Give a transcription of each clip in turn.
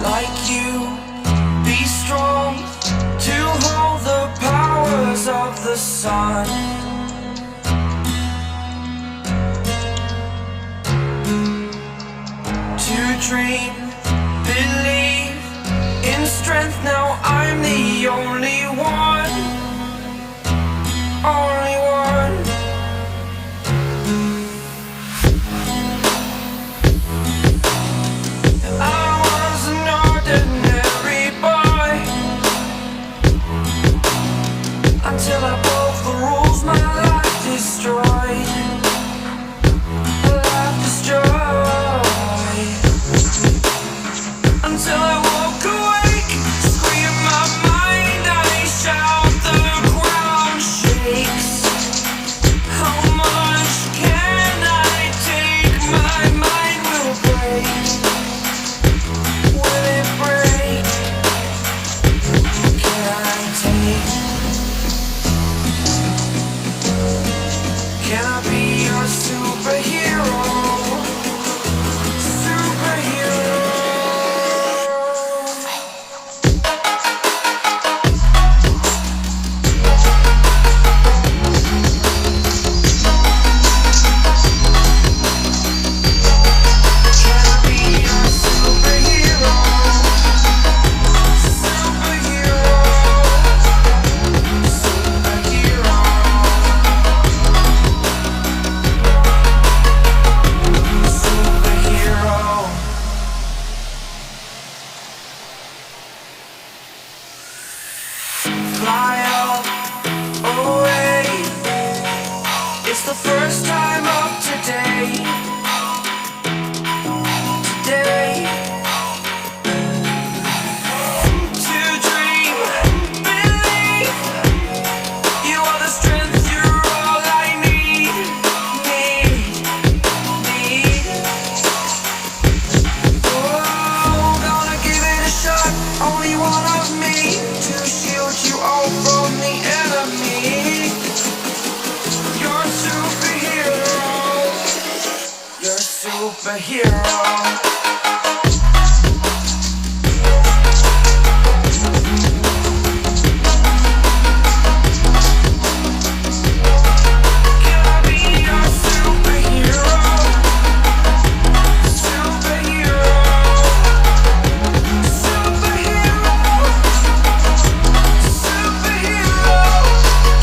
like you, be strong to hold the powers of the sun. To dream, believe in strength. Now I'm the only one, only one. I was an ordinary boy until I broke the rules. My life destroyed, my life destroyed. Until I woke awake, scream my mind, I shout, the ground shakes. How much can I take? My mind will break. Will it break? Can I take? Can I be your superhero? Superhero. Fly up, away. It's the first time of today. Today. To dream, believe. You are the strength, you're all I need. Need. Oh, gonna give it a shot. Only one of me to shield you all from the enemy. You're a superhero. You're a superhero. Can I be your superhero? Superhero. Superhero. Superhero.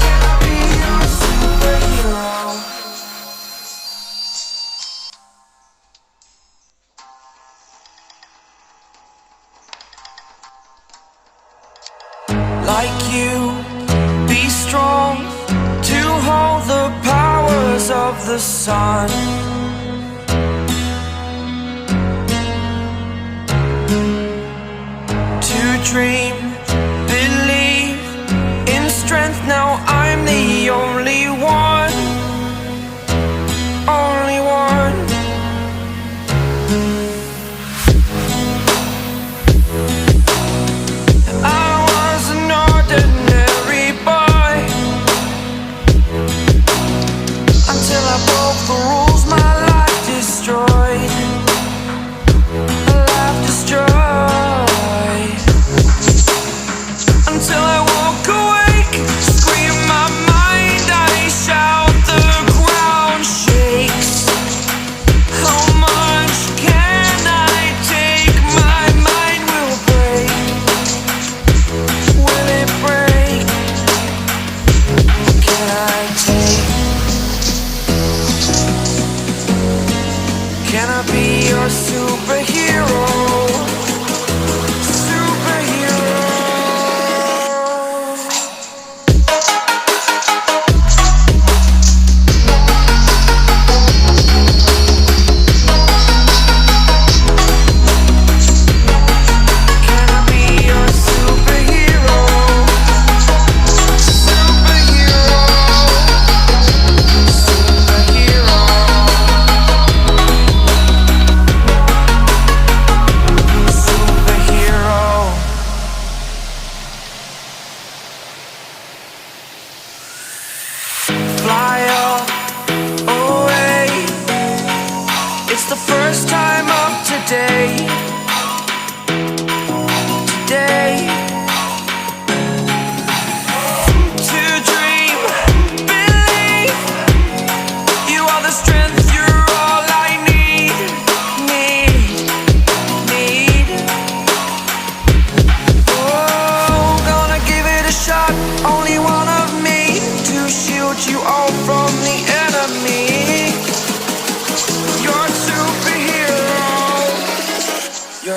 Can I be your superhero? Like you, be strong to hold the powers of the sun. To dream, believe in strength. Now I'm the only one, only one. I was an ordinary boy until I broke the rules. My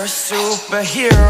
superhero.